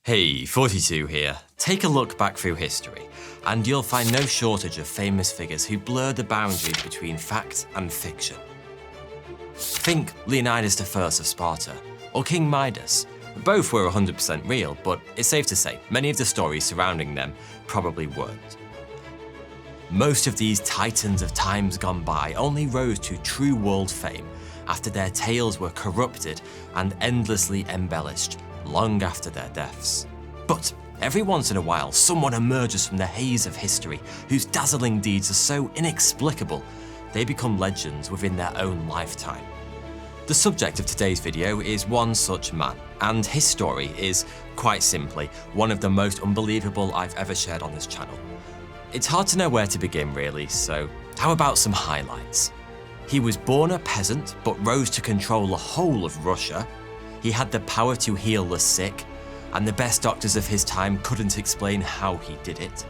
Hey, 42 here. Take a look back through history, and you'll find no shortage of famous figures who blur the boundaries between fact and fiction. Think Leonidas I of Sparta, or King Midas. Both were 100% real, but it's safe to say many of the stories surrounding them probably weren't. Most of these titans of times gone by only rose to true world fame after their tales were corrupted and endlessly embellished long after their deaths. But every once in a while, someone emerges from the haze of history whose dazzling deeds are so inexplicable, they become legends within their own lifetime. The subject of today's video is one such man, and his story is, quite simply, one of the most unbelievable I've ever shared on this channel. It's hard to know where to begin really, so how about some highlights? He was born a peasant, but rose to control the whole of Russia. He had the power to heal the sick, and the best doctors of his time couldn't explain how he did it.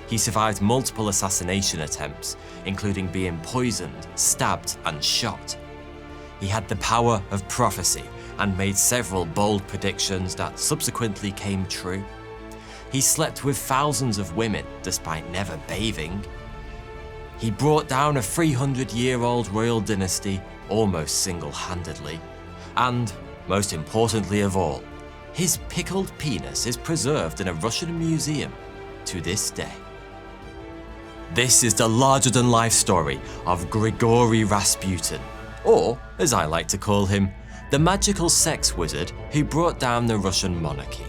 He survived multiple assassination attempts, including being poisoned, stabbed, and shot. He had the power of prophecy and made several bold predictions that subsequently came true. He slept with thousands of women despite never bathing. He brought down a 300-year-old royal dynasty almost single-handedly. And, most importantly of all, his pickled penis is preserved in a Russian museum to this day. This is the larger-than-life story of Grigori Rasputin, or, as I like to call him, the magical sex wizard who brought down the Russian monarchy.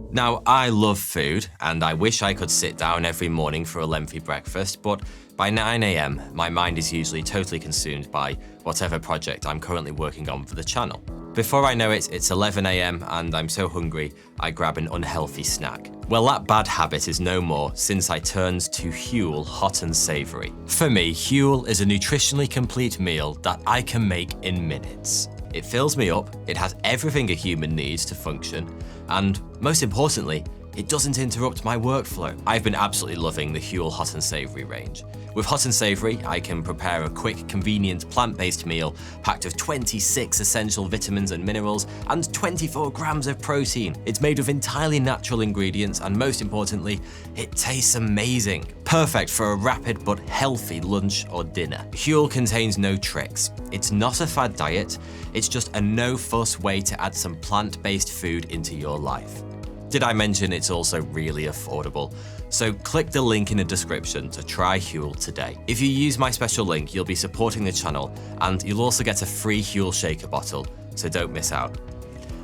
Now, I love food, and I wish I could sit down every morning for a lengthy breakfast, but by 9 AM, my mind is usually totally consumed by whatever project I'm currently working on for the channel. Before I know it, it's 11 AM and I'm so hungry, I grab an unhealthy snack. Well, that bad habit is no more since I turned to Huel hot and savory. For me, Huel is a nutritionally complete meal that I can make in minutes. It fills me up, it has everything a human needs to function, and most importantly, it doesn't interrupt my workflow. I've been absolutely loving the Huel hot and savory range. With hot and savory, I can prepare a quick, convenient, plant-based meal packed with 26 essential vitamins and minerals and 24 grams of protein. It's made with entirely natural ingredients and most importantly, it tastes amazing. Perfect for a rapid but healthy lunch or dinner. Huel contains no tricks. It's not a fad diet, it's just a no-fuss way to add some plant-based food into your life. Did I mention it's also really affordable? So click the link in the description to try Huel today. If you use my special link, you'll be supporting the channel and you'll also get a free Huel shaker bottle, so don't miss out.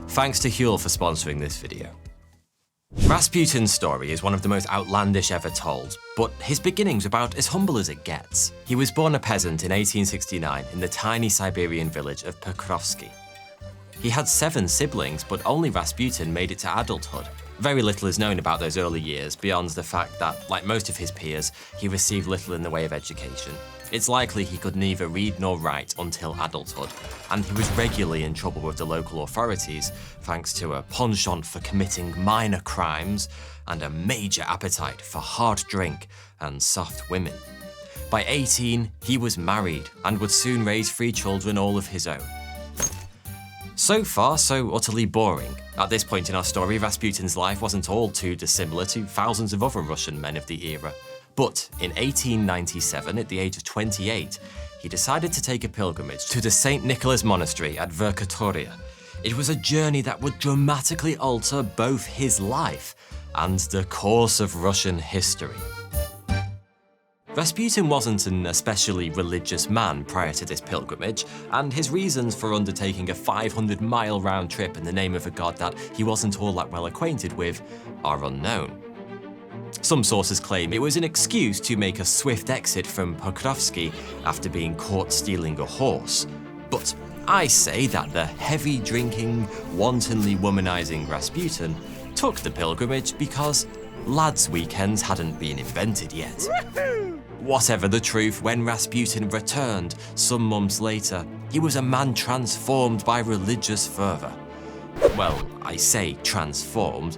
Thanks to Huel for sponsoring this video. Rasputin's story is one of the most outlandish ever told, but his beginnings are about as humble as it gets. He was born a peasant in 1869 in the tiny Siberian village of Pokrovsky. He had 7 siblings, but only Rasputin made it to adulthood. Very little is known about those early years beyond the fact that, like most of his peers, he received little in the way of education. It's likely he could neither read nor write until adulthood, and he was regularly in trouble with the local authorities thanks to a penchant for committing minor crimes and a major appetite for hard drink and soft women. By 18, he was married and would soon raise 3 children all of his own. So far, so utterly boring. At this point in our story, Rasputin's life wasn't all too dissimilar to thousands of other Russian men of the era. But in 1897, at the age of 28, he decided to take a pilgrimage to the St. Nicholas Monastery at Verkhoturya. It was a journey that would dramatically alter both his life and the course of Russian history. Rasputin wasn't an especially religious man prior to this pilgrimage, and his reasons for undertaking a 500-mile round trip in the name of a god that he wasn't all that well acquainted with are unknown. Some sources claim it was an excuse to make a swift exit from Pokrovsky after being caught stealing a horse, but I say that the heavy-drinking, wantonly womanizing Rasputin took the pilgrimage because lads' weekends hadn't been invented yet. Whatever the truth, when Rasputin returned some months later, he was a man transformed by religious fervor. Well, I say transformed.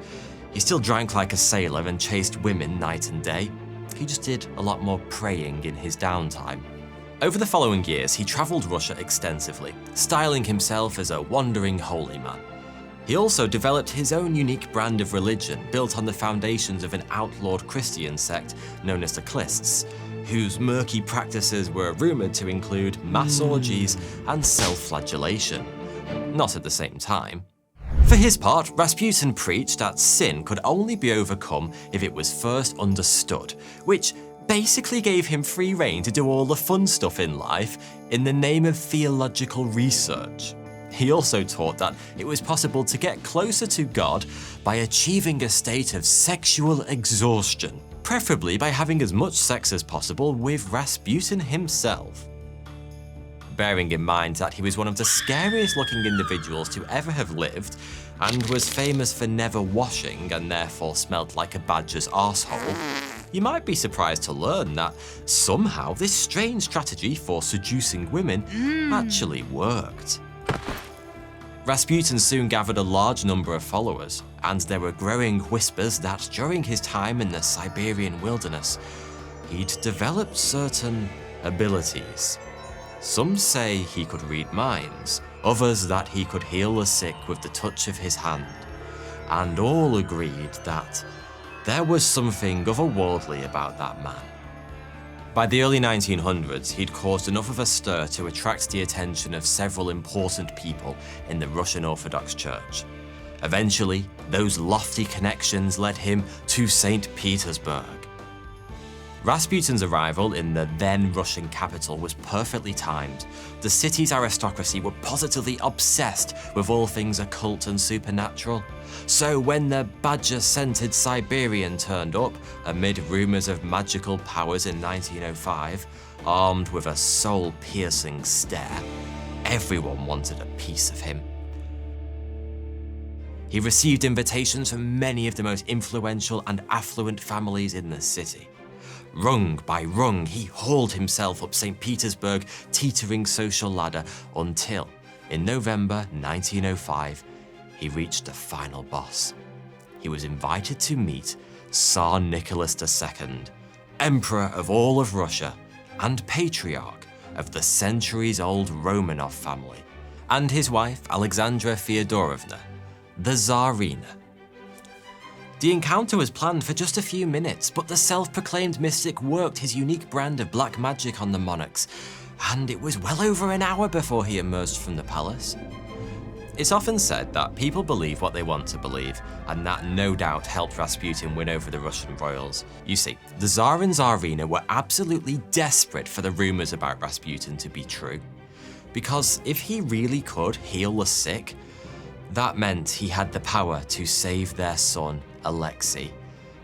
He still drank like a sailor and chased women night and day. He just did a lot more praying in his downtime. Over the following years, he travelled Russia extensively, styling himself as a wandering holy man. He also developed his own unique brand of religion built on the foundations of an outlawed Christian sect known as the Clists, whose murky practices were rumoured to include mass orgies and self-flagellation. Not at the same time. For his part, Rasputin preached that sin could only be overcome if it was first understood, which basically gave him free rein to do all the fun stuff in life in the name of theological research. He also taught that it was possible to get closer to God by achieving a state of sexual exhaustion, preferably by having as much sex as possible with Rasputin himself. Bearing in mind that he was one of the scariest looking individuals to ever have lived, and was famous for never washing and therefore smelled like a badger's arsehole, you might be surprised to learn that somehow this strange strategy for seducing women actually worked. Rasputin soon gathered a large number of followers, and there were growing whispers that during his time in the Siberian wilderness, he'd developed certain abilities. Some say he could read minds, others that he could heal the sick with the touch of his hand, and all agreed that there was something otherworldly about that man. By the early 1900s, he'd caused enough of a stir to attract the attention of several important people in the Russian Orthodox Church. Eventually, those lofty connections led him to St. Petersburg. Rasputin's arrival in the then Russian capital was perfectly timed. The city's aristocracy were positively obsessed with all things occult and supernatural. So when the badger-scented Siberian turned up amid rumours of magical powers in 1905, armed with a soul-piercing stare, everyone wanted a piece of him. He received invitations from many of the most influential and affluent families in the city. Rung by rung, he hauled himself up St. Petersburg's teetering social ladder until, in November 1905, he reached the final boss. He was invited to meet Tsar Nicholas II, Emperor of all of Russia and Patriarch of the centuries-old Romanov family, and his wife Alexandra Feodorovna, the Tsarina. The encounter was planned for just a few minutes, but the self-proclaimed mystic worked his unique brand of black magic on the monarchs, and it was well over an hour before he emerged from the palace. It's often said that people believe what they want to believe, and that no doubt helped Rasputin win over the Russian royals. You see, the Tsar and Tsarina were absolutely desperate for the rumors about Rasputin to be true, because if he really could heal the sick, that meant he had the power to save their son, Alexei,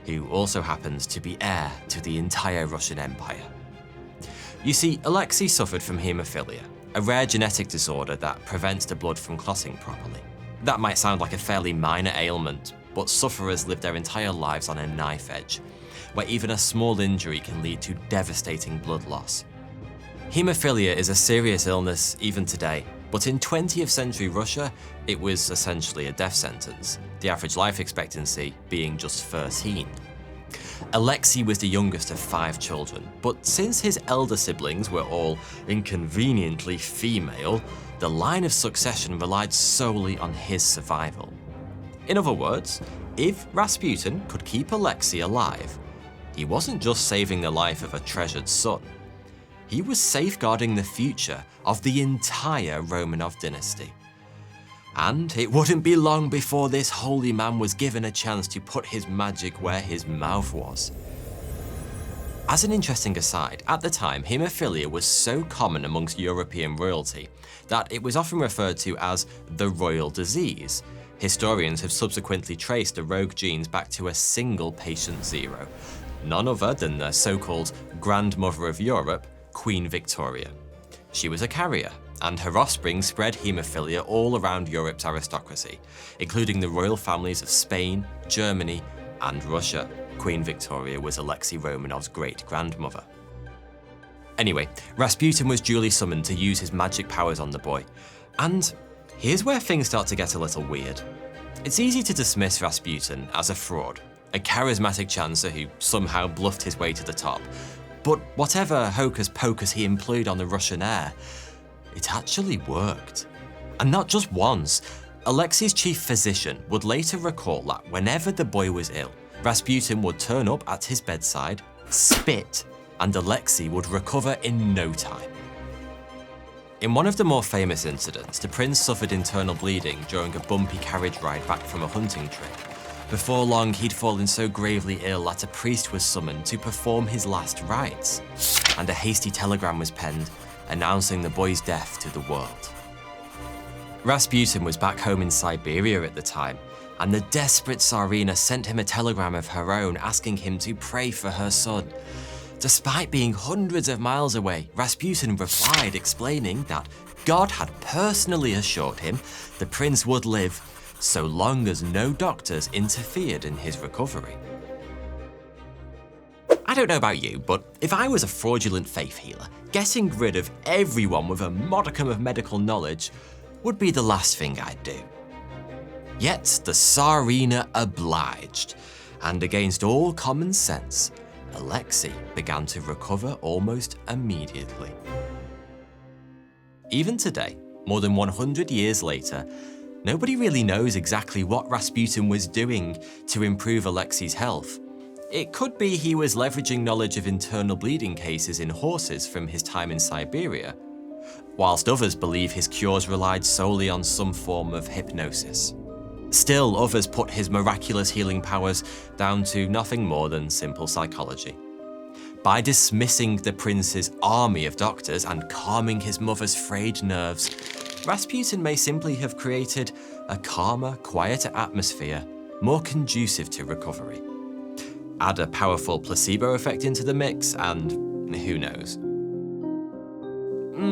who also happens to be heir to the entire Russian Empire. You see, Alexei suffered from haemophilia, a rare genetic disorder that prevents the blood from clotting properly. That might sound like a fairly minor ailment, but sufferers live their entire lives on a knife edge, where even a small injury can lead to devastating blood loss. Haemophilia is a serious illness even today, but in 20th century Russia, it was essentially a death sentence, the average life expectancy being just 13. Alexei was the youngest of 5 children, but since his elder siblings were all inconveniently female, the line of succession relied solely on his survival. In other words, if Rasputin could keep Alexei alive, he wasn't just saving the life of a treasured son, he was safeguarding the future of the entire Romanov dynasty. And it wouldn't be long before this holy man was given a chance to put his magic where his mouth was. As an interesting aside, at the time, haemophilia was so common amongst European royalty that it was often referred to as the royal disease. Historians have subsequently traced the rogue genes back to a single patient zero, none other than the so-called grandmother of Europe, Queen Victoria. She was a carrier, and her offspring spread haemophilia all around Europe's aristocracy, including the royal families of Spain, Germany, and Russia. Queen Victoria was Alexei Romanov's great-grandmother. Anyway, Rasputin was duly summoned to use his magic powers on the boy, and here's where things start to get a little weird. It's easy to dismiss Rasputin as a fraud, a charismatic chancer who somehow bluffed his way to the top. But whatever hocus pocus he employed on the Russian heir, it actually worked. And not just once. Alexei's chief physician would later recall that whenever the boy was ill, Rasputin would turn up at his bedside, spit, and Alexei would recover in no time. In one of the more famous incidents, the prince suffered internal bleeding during a bumpy carriage ride back from a hunting trip. Before long, he'd fallen so gravely ill that a priest was summoned to perform his last rites, and a hasty telegram was penned announcing the boy's death to the world. Rasputin was back home in Siberia at the time, and the desperate Tsarina sent him a telegram of her own asking him to pray for her son. Despite being hundreds of miles away, Rasputin replied explaining that God had personally assured him the prince would live so long as no doctors interfered in his recovery. I don't know about you, but if I was a fraudulent faith healer, getting rid of everyone with a modicum of medical knowledge would be the last thing I'd do. Yet the Tsarina obliged, and against all common sense, Alexei began to recover almost immediately. Even today, more than 100 years later, nobody really knows exactly what Rasputin was doing to improve Alexei's health. It could be he was leveraging knowledge of internal bleeding cases in horses from his time in Siberia, whilst others believe his cures relied solely on some form of hypnosis. Still, others put his miraculous healing powers down to nothing more than simple psychology. By dismissing the prince's army of doctors and calming his mother's frayed nerves, Rasputin may simply have created a calmer, quieter atmosphere, more conducive to recovery. Add a powerful placebo effect into the mix, and who knows?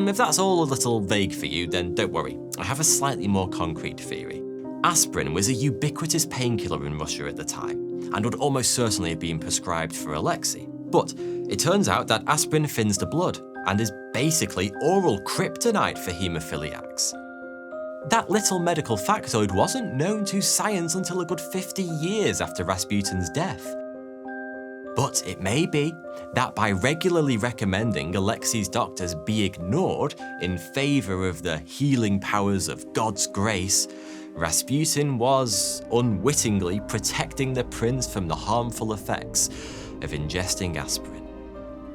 If that's all a little vague for you, then don't worry. I have a slightly more concrete theory. Aspirin was a ubiquitous painkiller in Russia at the time, and would almost certainly have been prescribed for Alexei. But it turns out that aspirin thins the blood, and is basically oral kryptonite for haemophiliacs. That little medical factoid wasn't known to science until a good 50 years after Rasputin's death. But it may be that by regularly recommending Alexei's doctors be ignored in favour of the healing powers of God's grace, Rasputin was unwittingly protecting the prince from the harmful effects of ingesting aspirin.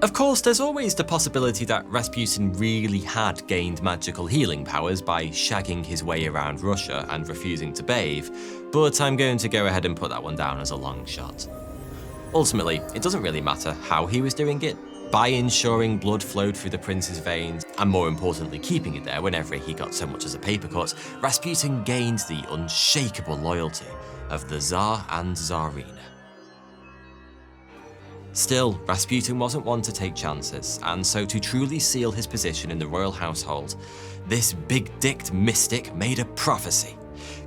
Of course, there's always the possibility that Rasputin really had gained magical healing powers by shagging his way around Russia and refusing to bathe, but I'm going to go ahead and put that one down as a long shot. Ultimately, it doesn't really matter how he was doing it. By ensuring blood flowed through the prince's veins, and more importantly keeping it there whenever he got so much as a paper cut, Rasputin gained the unshakable loyalty of the Tsar and Tsarina. Still, Rasputin wasn't one to take chances, and so to truly seal his position in the royal household, this big-dicked mystic made a prophecy,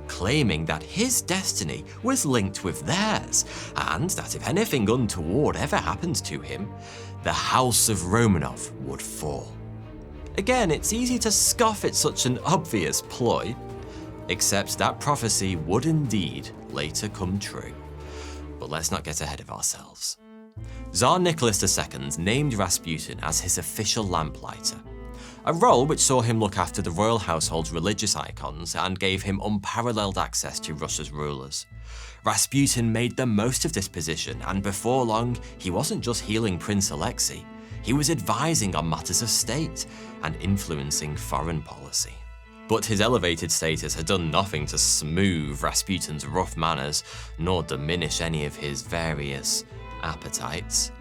claiming that his destiny was linked with theirs, and that if anything untoward ever happened to him, the House of Romanov would fall. Again, it's easy to scoff at such an obvious ploy, except that prophecy would indeed later come true. But let's not get ahead of ourselves. Tsar Nicholas II named Rasputin as his official lamplighter, a role which saw him look after the royal household's religious icons and gave him unparalleled access to Russia's rulers. Rasputin made the most of this position, and before long, he wasn't just healing Prince Alexei, he was advising on matters of state and influencing foreign policy. But his elevated status had done nothing to smooth Rasputin's rough manners, nor diminish any of his various appetites.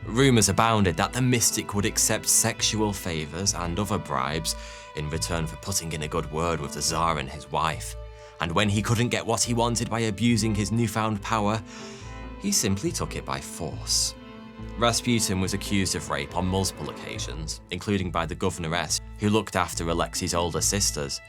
Rumours abounded that the mystic would accept sexual favours and other bribes in return for putting in a good word with the Tsar and his wife, and when he couldn't get what he wanted by abusing his newfound power, he simply took it by force. Rasputin was accused of rape on multiple occasions, including by the governoress who looked after Alexei's older sisters.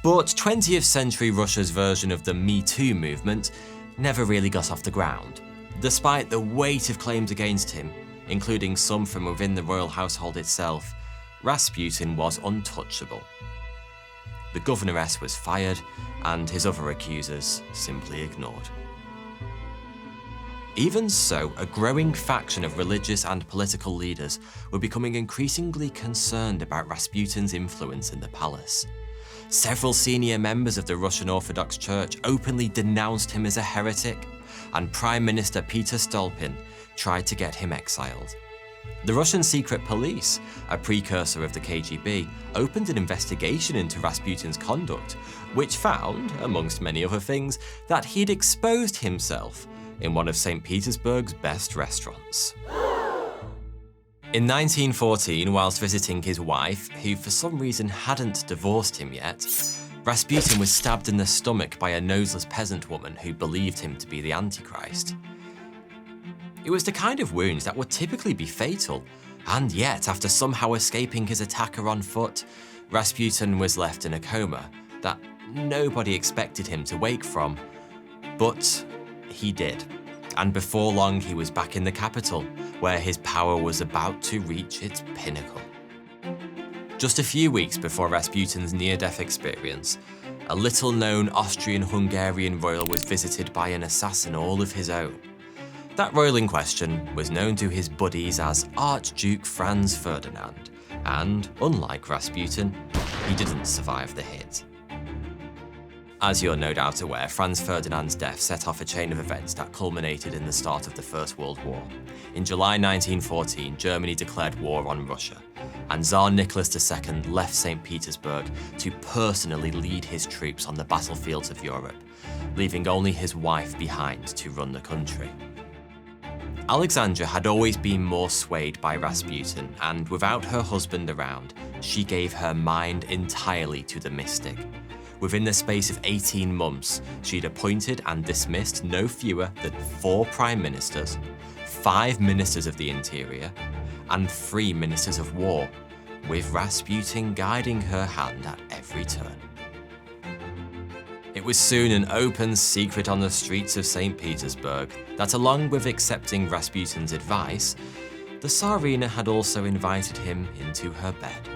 But 20th century Russia's version of the Me Too movement never really got off the ground, despite the weight of claims against him, including some from within the royal household itself. Rasputin was untouchable. The governoress was fired, and his other accusers simply ignored. Even so, a growing faction of religious and political leaders were becoming increasingly concerned about Rasputin's influence in the palace. Several senior members of the Russian Orthodox Church openly denounced him as a heretic, and Prime Minister Peter Stolpin tried to get him exiled. The Russian secret police, a precursor of the KGB, opened an investigation into Rasputin's conduct, which found, amongst many other things, that he'd exposed himself in one of St. Petersburg's best restaurants. In 1914, whilst visiting his wife, who for some reason hadn't divorced him yet, Rasputin was stabbed in the stomach by a noseless peasant woman who believed him to be the Antichrist. It was the kind of wound that would typically be fatal, and yet, after somehow escaping his attacker on foot, Rasputin was left in a coma that nobody expected him to wake from. But he did, and before long he was back in the capital, where his power was about to reach its pinnacle. Just a few weeks before Rasputin's near-death experience, a little-known Austrian-Hungarian royal was visited by an assassin all of his own. That royal in question was known to his buddies as Archduke Franz Ferdinand, and unlike Rasputin, he didn't survive the hit. As you're no doubt aware, Franz Ferdinand's death set off a chain of events that culminated in the start of the First World War. In July 1914, Germany declared war on Russia, and Tsar Nicholas II left St. Petersburg to personally lead his troops on the battlefields of Europe, leaving only his wife behind to run the country. Alexandra had always been more swayed by Rasputin, and without her husband around, she gave her mind entirely to the mystic. Within the space of 18 months, she'd appointed and dismissed no fewer than 4 prime ministers, 5 ministers of the interior, and 3 ministers of war, with Rasputin guiding her hand at every turn. It was soon an open secret on the streets of St. Petersburg that, along with accepting Rasputin's advice, the Tsarina had also invited him into her bed.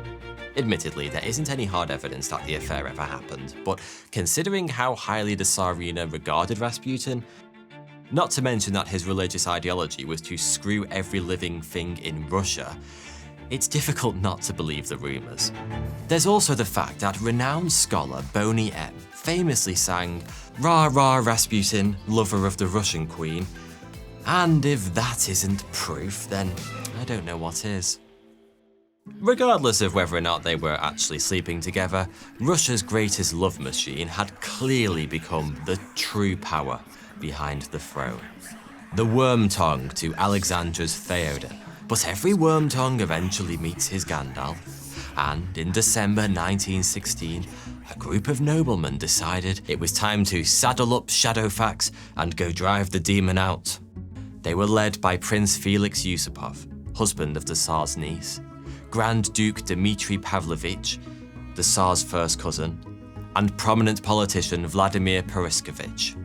Admittedly, there isn't any hard evidence that the affair ever happened, but considering how highly the Tsarina regarded Rasputin, not to mention that his religious ideology was to screw every living thing in Russia, it's difficult not to believe the rumours. There's also the fact that renowned scholar Boney M famously sang, "Rah rah Rasputin, lover of the Russian queen," and if that isn't proof, then I don't know what is. Regardless of whether or not they were actually sleeping together, Russia's greatest love machine had clearly become the true power behind the throne. The worm tongue to Alexandra's Theoden, but every worm tongue eventually meets his Gandalf, and in December 1916, a group of noblemen decided it was time to saddle up Shadowfax and go drive the demon out. They were led by Prince Felix Yusupov, husband of the Tsar's niece, Grand Duke Dmitry Pavlovich, the Tsar's first cousin, and prominent politician Vladimir Pereskovich.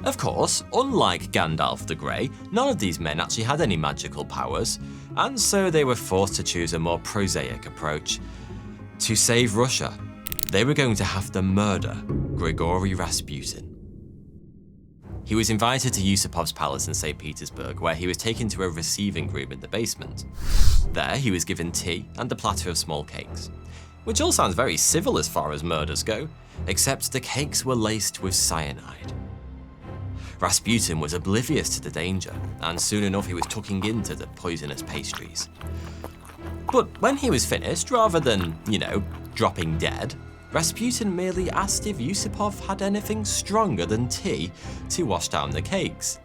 Of course, unlike Gandalf the Grey, none of these men actually had any magical powers, and so they were forced to choose a more prosaic approach. To save Russia, they were going to have to murder Grigori Rasputin. He was invited to Yusupov's palace in St. Petersburg, where he was taken to a receiving room in the basement. There, he was given tea and a platter of small cakes, which all sounds very civil as far as murders go, except the cakes were laced with cyanide. Rasputin was oblivious to the danger, and soon enough he was tucking into the poisonous pastries. But when he was finished, rather than, dropping dead, Rasputin merely asked if Yusupov had anything stronger than tea to wash down the cakes.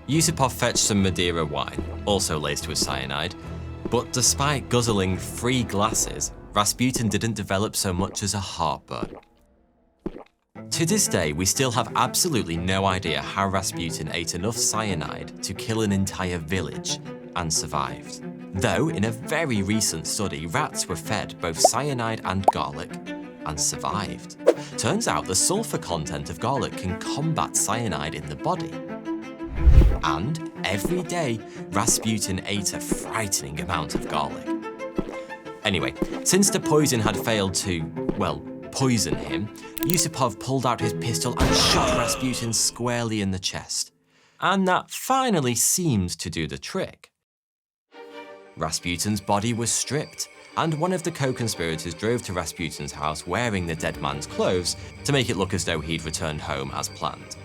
Yusupov fetched some Madeira wine, also laced with cyanide, but despite guzzling 3 glasses, Rasputin didn't develop so much as a heartburn. To this day, we still have absolutely no idea how Rasputin ate enough cyanide to kill an entire village and survived. Though, in a very recent study, rats were fed both cyanide and garlic and survived. Turns out the sulfur content of garlic can combat cyanide in the body. And every day, Rasputin ate a frightening amount of garlic. Anyway, since the poison had failed to, poison him, Yusupov pulled out his pistol and shot Rasputin squarely in the chest. and that finally seemed to do the trick. Rasputin's body was stripped, and one of the co-conspirators drove to Rasputin's house wearing the dead man's clothes to make it look as though he'd returned home as planned.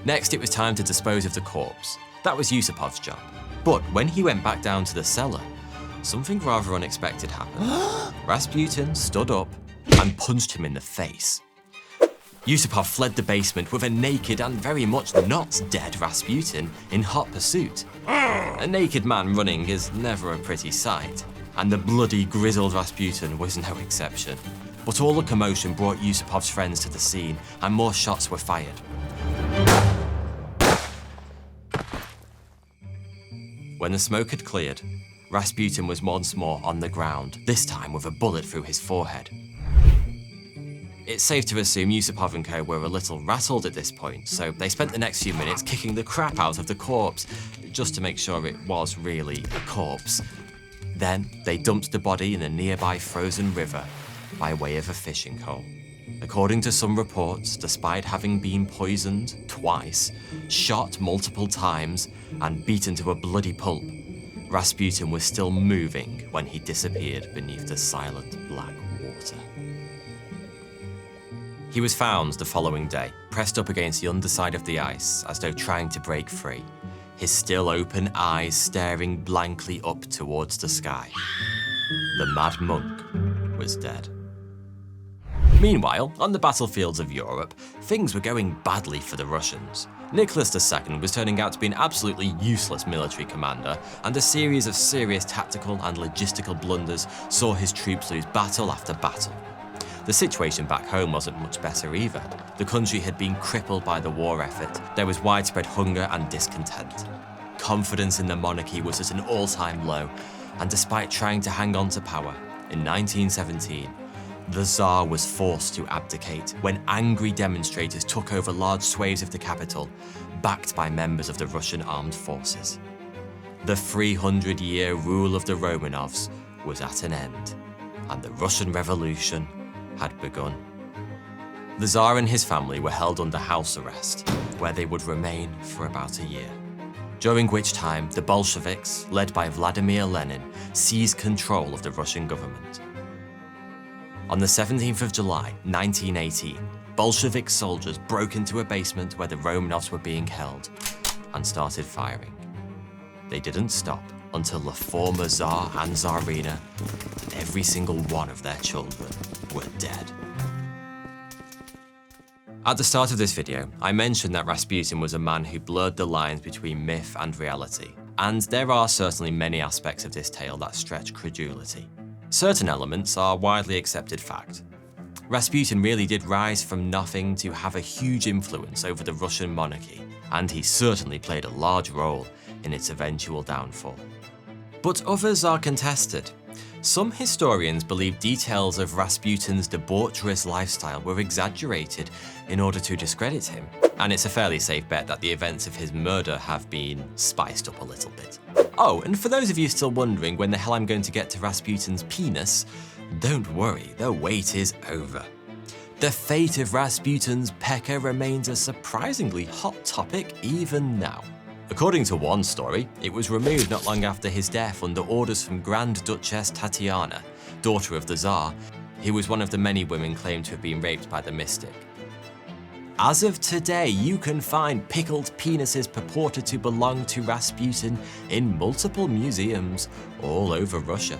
Next, it was time to dispose of the corpse. That was Yusupov's job. But when he went back down to the cellar, something rather unexpected happened. Rasputin stood up and punched him in the face. Yusupov fled the basement with a naked and very much not dead Rasputin in hot pursuit. A naked man running is never a pretty sight, and the bloody, grizzled Rasputin was no exception. But all the commotion brought Yusupov's friends to the scene, and more shots were fired. When the smoke had cleared, Rasputin was once more on the ground, this time with a bullet through his forehead. It's safe to assume Yusupov and co were a little rattled at this point, so they spent the next few minutes kicking the crap out of the corpse, just to make sure it was really a corpse. Then they dumped the body in a nearby frozen river by way of a fishing hole. According to some reports, despite having been poisoned twice, shot multiple times, and beaten to a bloody pulp, Rasputin was still moving when he disappeared beneath the silent black water. He was found the following day, pressed up against the underside of the ice as though trying to break free, his still open eyes staring blankly up towards the sky. The mad monk was dead. Meanwhile, on the battlefields of Europe, things were going badly for the Russians. Nicholas II was turning out to be an absolutely useless military commander, and a series of serious tactical and logistical blunders saw his troops lose battle after battle. The situation back home wasn't much better either. The country had been crippled by the war effort. There was widespread hunger and discontent. Confidence in the monarchy was at an all-time low, and despite trying to hang on to power, in 1917, the Tsar was forced to abdicate when angry demonstrators took over large swathes of the capital, backed by members of the Russian armed forces. The 300-year rule of the Romanovs was at an end, and the Russian Revolution had begun. The Tsar and his family were held under house arrest, where they would remain for about a year, during which time the Bolsheviks, led by Vladimir Lenin, seized control of the Russian government. On the 17th of July, 1918, Bolshevik soldiers broke into a basement where the Romanovs were being held and started firing. They didn't stop until the former Tsar and Tsarina and every single one of their children were dead. At the start of this video, I mentioned that Rasputin was a man who blurred the lines between myth and reality, and there are certainly many aspects of this tale that stretch credulity. Certain elements are widely accepted fact. Rasputin really did rise from nothing to have a huge influence over the Russian monarchy, and he certainly played a large role in its eventual downfall. But others are contested. Some historians believe details of Rasputin's debaucherous lifestyle were exaggerated in order to discredit him, and it's a fairly safe bet that the events of his murder have been spiced up a little bit. Oh, and for those of you still wondering when the hell I'm going to get to Rasputin's penis, don't worry, the wait is over. The fate of Rasputin's pecker remains a surprisingly hot topic even now. According to one story, it was removed not long after his death under orders from Grand Duchess Tatiana, daughter of the Tsar, who was one of the many women claimed to have been raped by the mystic. As of today, you can find pickled penises purported to belong to Rasputin in multiple museums all over Russia.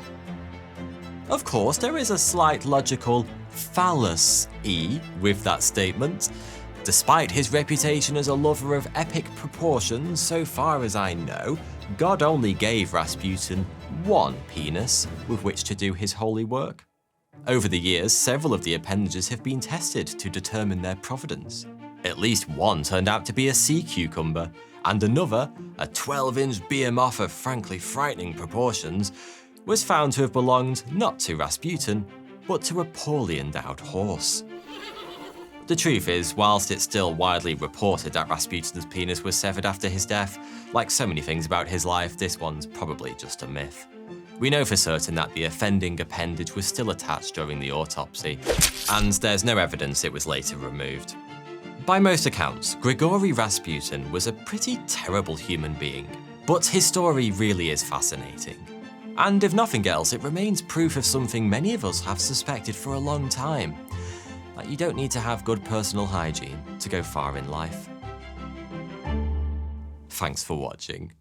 Of course, there is a slight logical fallacy with that statement. Despite his reputation as a lover of epic proportions, so far as I know, God only gave Rasputin one penis with which to do his holy work. Over the years, several of the appendages have been tested to determine their provenance. At least one turned out to be a sea cucumber, and another, a 12-inch behemoth of frankly frightening proportions, was found to have belonged not to Rasputin, but to a poorly endowed horse. The truth is, whilst it's still widely reported that Rasputin's penis was severed after his death, like so many things about his life, this one's probably just a myth. We know for certain that the offending appendage was still attached during the autopsy, and there's no evidence it was later removed. By most accounts, Grigori Rasputin was a pretty terrible human being, but his story really is fascinating. And if nothing else, it remains proof of something many of us have suspected for a long time, that you don't need to have good personal hygiene to go far in life. Thanks for watching.